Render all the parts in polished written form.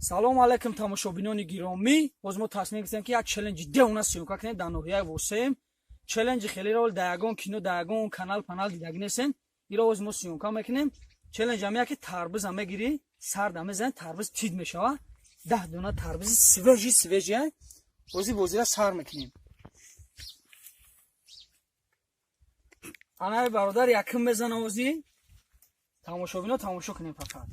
салом алайкум тамошобинони гиромӣ. боз мо тасмим гирифтем ки як челленҷи девона сёмка кунем дар ноҳияи восем. челленҷи хелеро дар ягон кино дар ягон канал панал дидагинесен. иро боз мо сёмка мекунем. челленҷ ҳамея ки тарбуз мегирӣ, сарда мезани, тарбуз тид мешава. 10 дона тарбузи свежи бози бозира сар мекунем. анаи бародар якм мезана ози. тамошобино тамошо кунем фақат.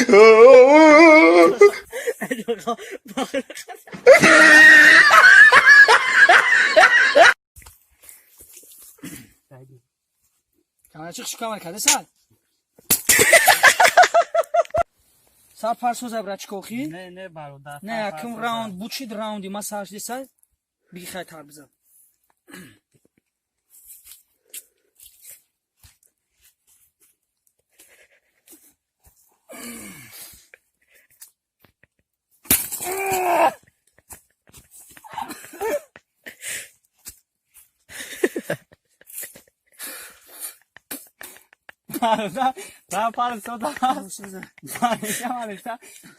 No. Kamera çıkama kadar sal. Sar parsoza brachkoxi. Ne barodar. Ne yakın round, bu çid round masaj desay. Bir xay tarbiza. Barodar. Daha parası da.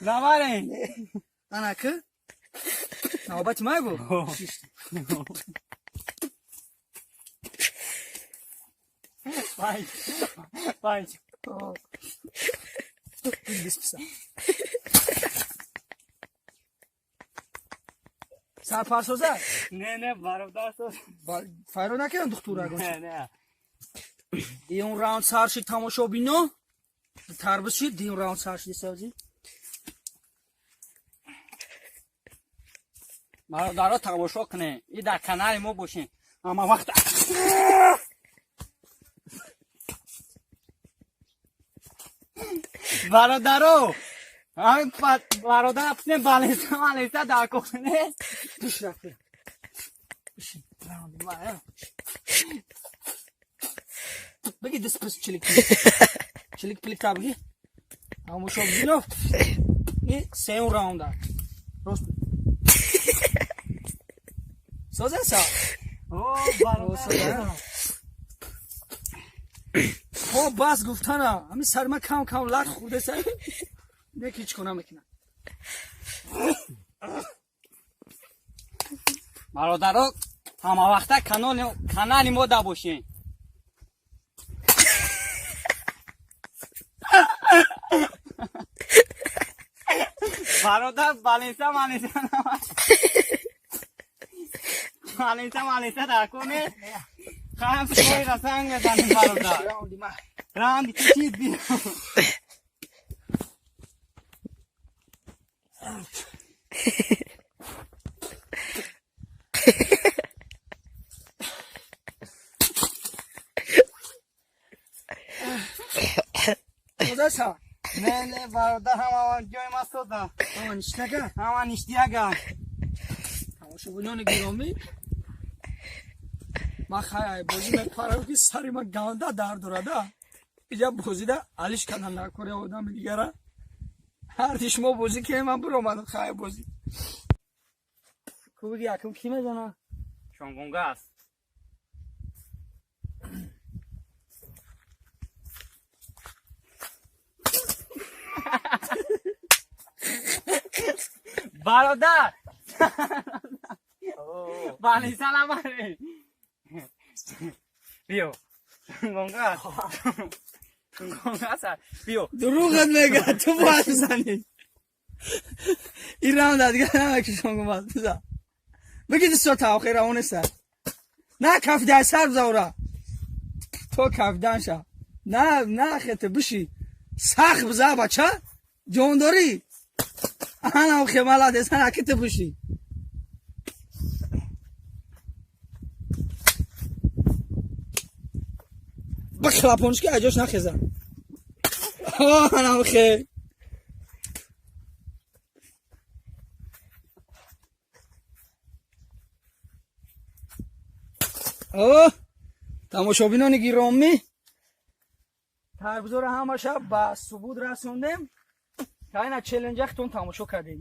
Zamanı. Anakı. Navbat may bu? Vay. Bispisa. Sar parsoza. Ne barodar sos. Fayro nakam doktora gon. Ne. Diyon round sarshi tamoshabino. Tarbuzi diyon round sarshi desavzi. Barodaro tamosho kune. I dar kanali mo boshin. Ama vaqt. Barodaro. Ay barodar apne balesa dar kone. Push rakı. Push. Round var ya. Bagi dispres çelik. Çelik plik tabi. Tamoshabino. I same round da. Rost. Sozen sa. Oh barodar. О бас гуфтана ҳами сарма кам лак хурдесай дек ҳеҷ кона мекунам. Бародаро ҳама вақта канали мо да бошен. Бародар баленса дар коне. Хам сой расанг мезанем бародар. Раунд чиз бир. Озаса Ne baroдар ҳама ҷои мастода. ама ништага Ҳама ништияга. тамошобинони гиромӣ ман хай бозӣ мепарам ки сари ман ганда дард дорада. иҷа бозида алиш кана накоре одами дигара. ҳарди шумо бозӣ ки ман биромадам хай бозӣ. кубиги якум ки мезана? Шонгонга аст. Barodar. Bani salam ale. Bio. Gonga. Gonga sa. Bio. دروغت میگه تو باید بزنی. این راوند دیگه نمیشه شما باید بزن. بگید سو تا آخر اون سر. نه کفدان سر بزورا. تو کفدان شا. نه خیلی بشی. سخ بزا بچه. جون داری. آن او خمالات اصلا اکیت بشی. بخلاپونش که اجاش نخیزم. آن او خیلی. тамошобинони гиромӣ تربزور همه شب با ثبوت رسوندیم که اینا چلنجختون تماشا کردیم.